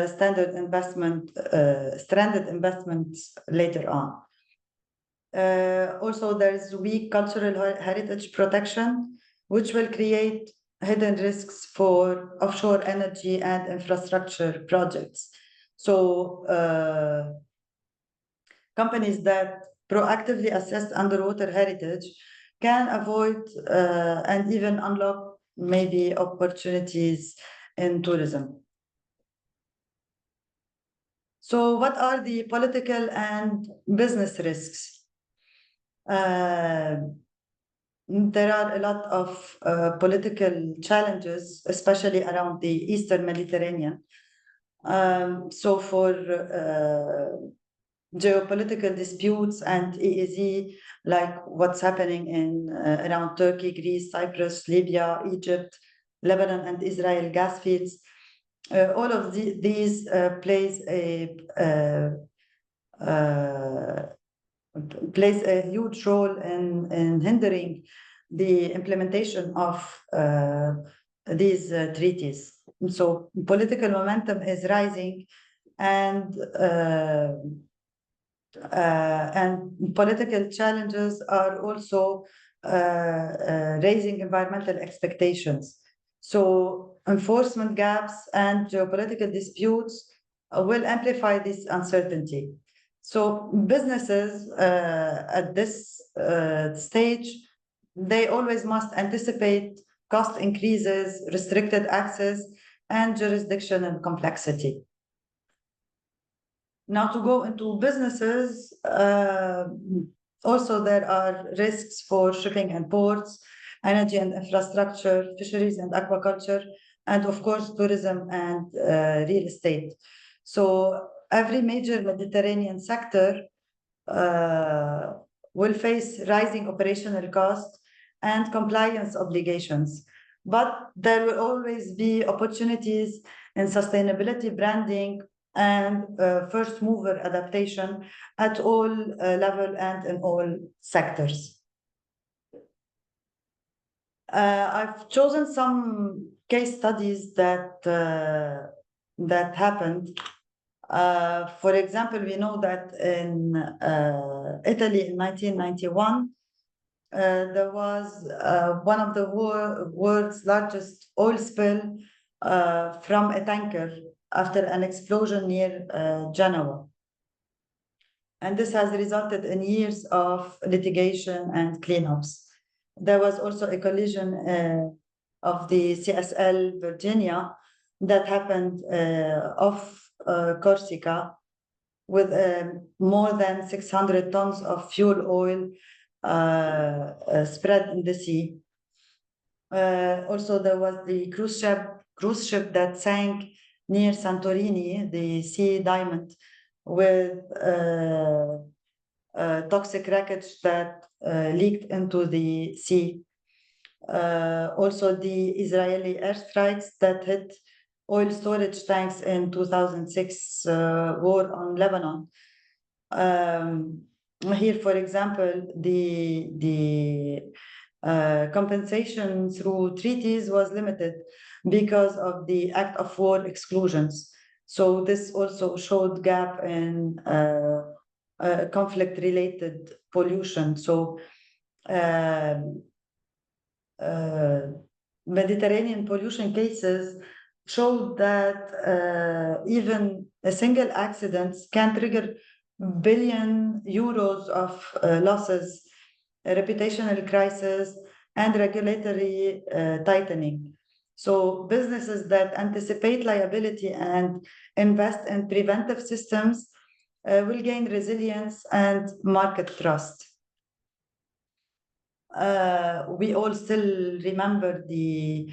stranded investments later on. Also, there's weak cultural heritage protection, which will create hidden risks for offshore energy and infrastructure projects. So companies that proactively assess underwater heritage can avoid and even unlock maybe opportunities in tourism. So what are the political and business risks? There are a lot of political challenges, especially around the Eastern Mediterranean. So for geopolitical disputes and EEZ, like what's happening in around Turkey, Greece, Cyprus, Libya, Egypt, Lebanon, and Israel gas fields, all of these plays a huge role in hindering the implementation of these treaties. So political momentum is rising, and political challenges are also raising environmental expectations. So enforcement gaps and geopolitical disputes will amplify this uncertainty. So businesses at this stage, they always must anticipate cost increases, restricted access, and jurisdictional complexity. Now, to go into businesses, also there are risks for shipping and ports, energy and infrastructure, fisheries and aquaculture, and of course, tourism and real estate. So every major Mediterranean sector will face rising operational costs and compliance obligations. But there will always be opportunities in sustainability branding and first mover adaptation at all level and in all sectors. I've chosen some case studies that happened. For example, we know that in Italy in 1991, there was one of the world's largest oil spill from a tanker after an explosion near Genoa. And this has resulted in years of litigation and cleanups. There was also a collision of the CSL Virginia that happened off Corsica with more than 600 tons of fuel oil spread in the sea. Also, there was the cruise ship that sank near Santorini, the Sea Diamond, with toxic wreckage that leaked into the sea. Also, the Israeli airstrikes that hit oil storage tanks in 2006 war on Lebanon. Here, for example, the compensation through treaties was limited because of the act of war exclusions. So this also showed gap in conflict-related pollution. So Mediterranean pollution cases showed that even a single accident can trigger billion euros of losses, a reputational crisis, and regulatory tightening. So businesses that anticipate liability and invest in preventive systems will gain resilience and market trust. We all still remember the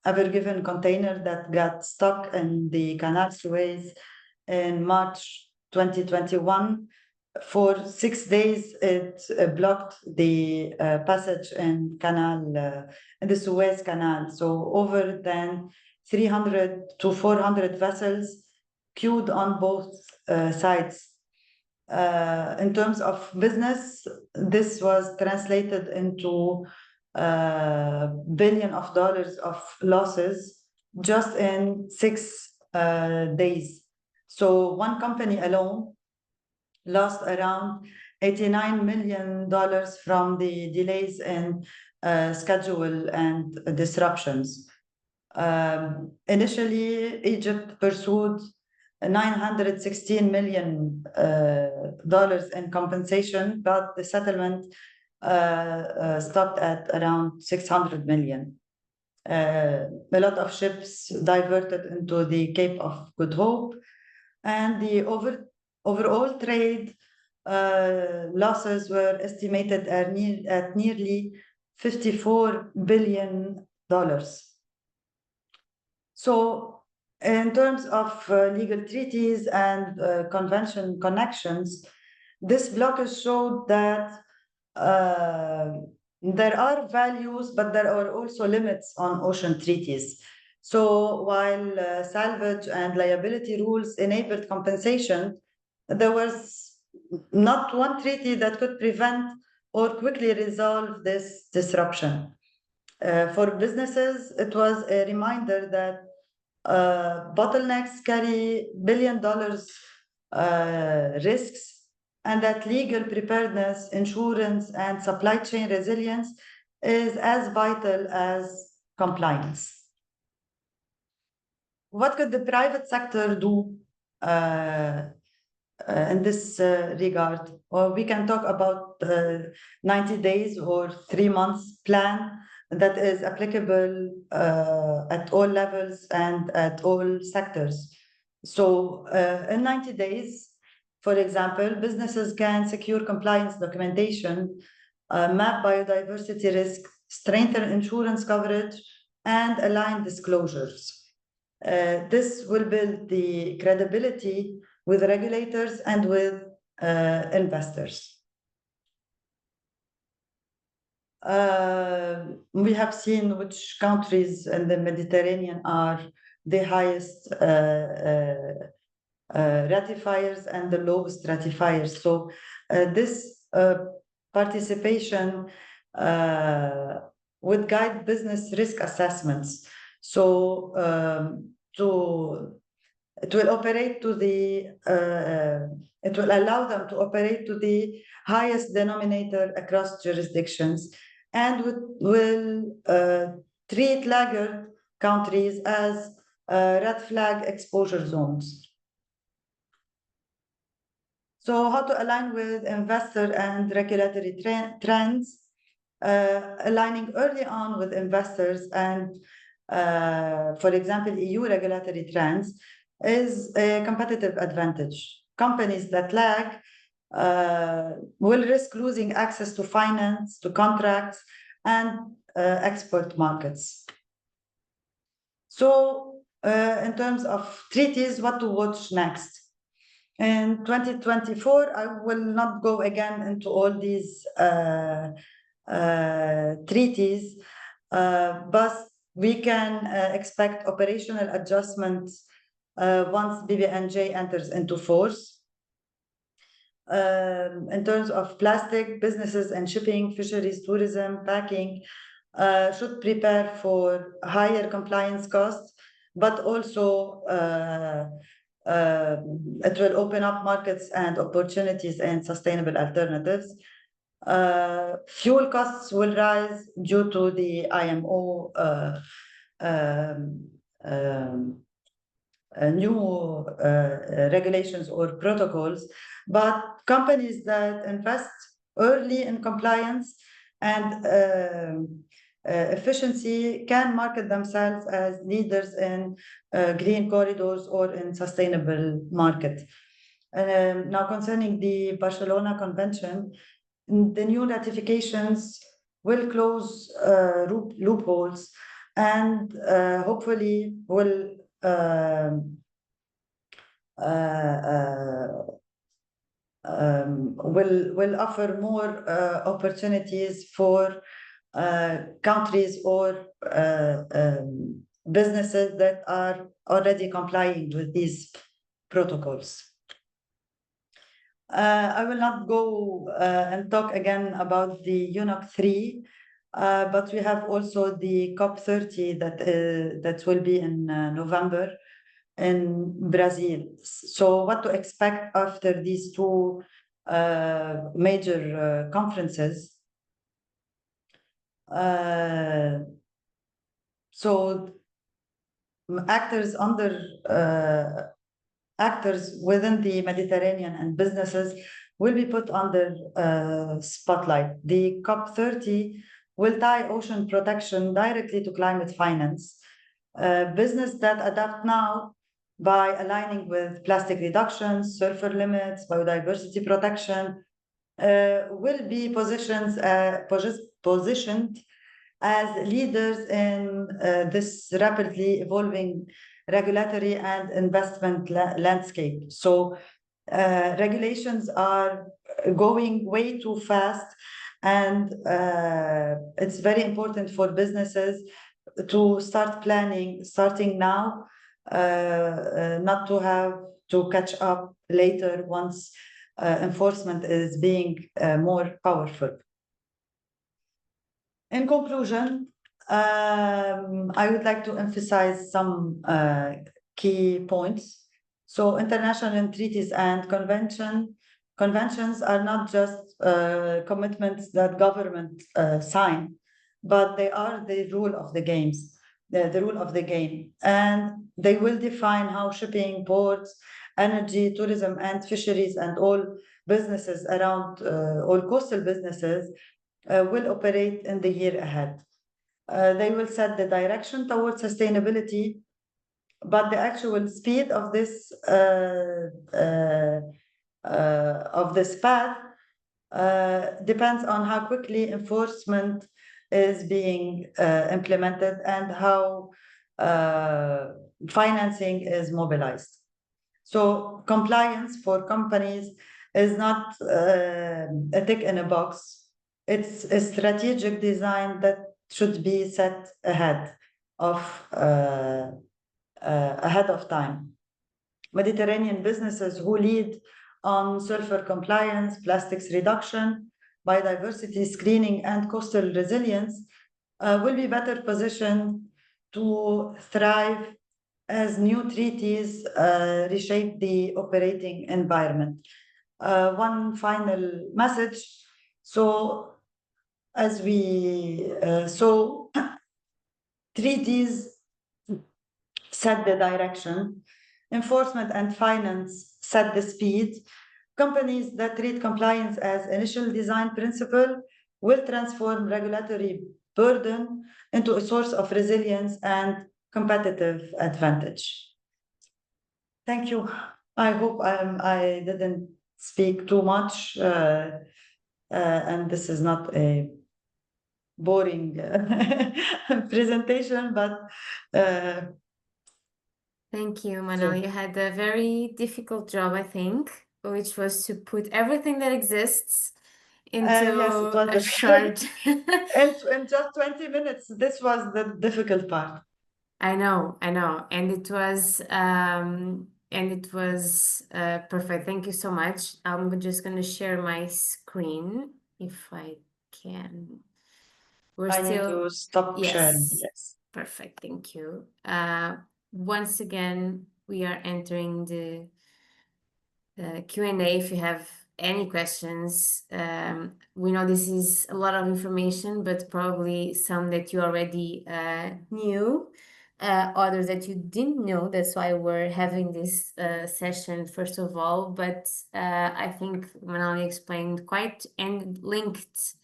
Ever Given container that got stuck in the Canal Suez in March 2021. For 6 days, it blocked the passage in in the Suez Canal. So over than 300 to 400 vessels queued on both sides. In terms of business, this was translated into billions of dollars of losses just in 6 days. So one company alone lost around $89 million from the delays in schedule and disruptions. Initially, Egypt pursued $916 million in compensation, but the settlement stopped at around 600 million. A lot of ships diverted into the Cape of Good Hope, and the overall trade losses were estimated at nearly $54 billion. So in terms of legal treaties and convention connections, this blockage showed that there are values, but there are also limits on ocean treaties. So while salvage and liability rules enabled compensation, there was not one treaty that could prevent or quickly resolve this disruption. For businesses, it was a reminder that bottlenecks carry $billion risks, and that legal preparedness, insurance, and supply chain resilience is as vital as compliance. What could the private sector do in this regard? Or we can talk about 90 days or 3 months plan that is applicable at all levels and at all sectors. So in 90 days, for example, businesses can secure compliance documentation, map biodiversity risk, strengthen insurance coverage, and align disclosures. This will build the credibility with regulators and with investors. We have seen which countries in the Mediterranean are the highest ratifiers and the lowest ratifiers. So this participation would guide business risk assessments. So it will operate to the it will allow them to operate to the highest denominator across jurisdictions, and will treat laggard countries as red flag exposure zones. So how to align with investor and regulatory trends, aligning early on with investors and, for example, EU regulatory trends is a competitive advantage. Companies that lag will risk losing access to finance, to contracts, and export markets. So in terms of treaties, what to watch next? In 2024, I will not go again into all these treaties, but we can expect operational adjustments once BBNJ enters into force. In terms of plastic, businesses and shipping, fisheries, tourism, packing should prepare for higher compliance costs, but also it will open up markets and opportunities and sustainable alternatives. Fuel costs will rise due to the IMO new regulations or protocols, but companies that invest early in compliance and efficiency can market themselves as leaders in green corridors or in sustainable market. Now concerning the Barcelona Convention, the new ratifications will close loopholes and hopefully will offer more opportunities for countries or businesses that are already complying with these protocols. I will not go and talk again about the UNOC3, but we have also the COP30 that will be in November in Brazil. So what to expect after these two major conferences? So actors within the Mediterranean and businesses will be put under spotlight. The COP30 will tie ocean protection directly to climate finance. Business that adapt now by aligning with plastic reductions, sulfur limits, biodiversity protection, will be positioned as leaders in this rapidly evolving regulatory and investment landscape. So regulations are going way too fast, and it's very important for businesses to start planning starting now, not to have to catch up later once enforcement is being more powerful. In conclusion, I would like to emphasize some key points. So international treaties and conventions are not just commitments that government sign, but they are the rule of the games, the rule of the game. And they will define how shipping, ports, energy, tourism, and fisheries, and all businesses around, all coastal businesses will operate in the year ahead. They will set the direction towards sustainability, but the actual speed of this path depends on how quickly enforcement is being implemented and how financing is mobilized. So compliance for companies is not a tick in a box. It's a strategic design that should be set ahead of time. Mediterranean businesses who lead on sulfur compliance, plastics reduction, biodiversity screening, and coastal resilience will be better positioned to thrive as new treaties reshape the operating environment. One final message. So as we saw, treaties set the direction. Enforcement and finance set the speed. Companies that treat compliance as initial design principle will transform regulatory burden into a source of resilience and competitive advantage. Thank you. I hope I didn't speak too much, and this is not a boring presentation, but Thank you, Manal. You had a very difficult job, I think, which was to put everything that exists into yes, it was a short. in just 20 minutes. This was the difficult part. I know, and it was perfect. Thank you so much. I'm just going to share my screen if I can. I need to stop sharing. Yes. Perfect. Thank you. Once again, we are entering the Q&A if you have any questions. We know this is a lot of information, but probably some that you already knew, others that you didn't know. That's why we're having this session, first of all. But I think Manali explained quite and linked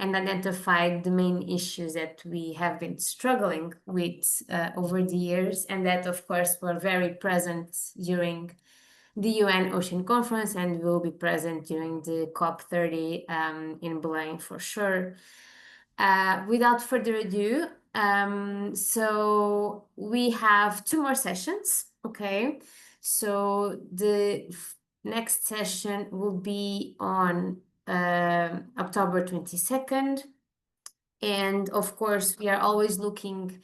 and identified the main issues that we have been struggling with over the years, and that, of course, were very present during the UN Ocean Conference and will be present during the COP30 in Belém for sure. Without further ado, so we have 2 more sessions, okay? So the next session will be on October 22nd. And of course, we are always looking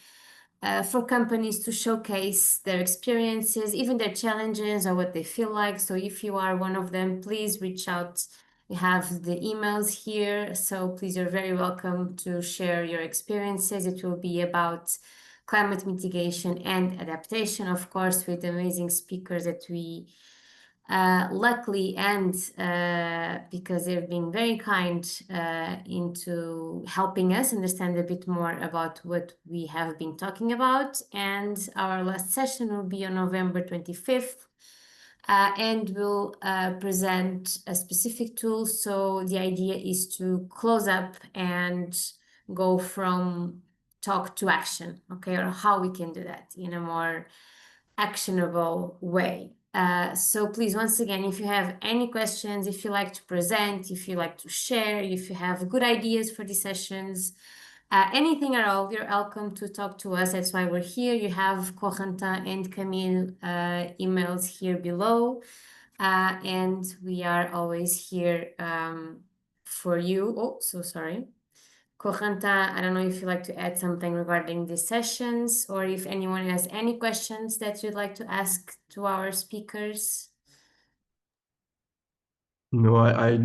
for companies to showcase their experiences, even their challenges or what they feel like. So if you are one of them, please reach out. We have the emails here. So please, you're very welcome to share your experiences. It will be about climate mitigation and adaptation, of course, with amazing speakers that we luckily, and because they've been very kind into helping us understand a bit more about what we have been talking about. And our last session will be on November 25th, and we'll present a specific tool. So the idea is to close up and go from talk to action, okay, or how we can do that in a more actionable way. So please, once again, if you have any questions, if you like to present, if you like to share, if you have good ideas for these sessions, anything at all, you're welcome to talk to us. That's why we're here. You have Corentin and Camille emails here below, and we are always here for you. Oh, so sorry. Corentin, I don't know if you'd like to add something regarding these sessions, or if anyone has any questions that you'd like to ask to our speakers. No, I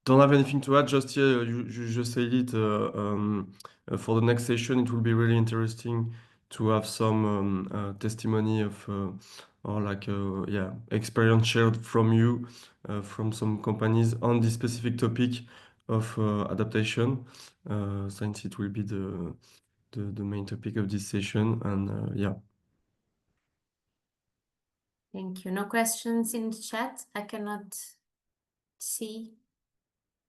don't have anything to add. Just here, you just said it. For the next session, it will be really interesting to have some testimony of or like experience shared from you from some companies on this specific topic of adaptation, since it will be the main topic of this session. And yeah. Thank you. No questions in the chat? I cannot see.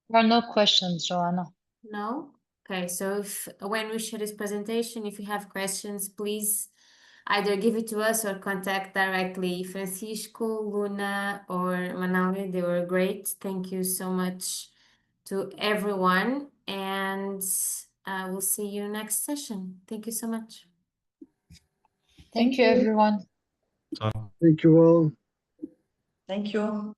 There are no questions, Joanna. No? Okay, so when we share this presentation, if you have questions, please either give it to us or contact directly Francisco, Luna, or Manali. They were great. Thank you so much to everyone, and we'll see you next session. Thank you so much. Thank you, everyone. Thank you all. Thank you.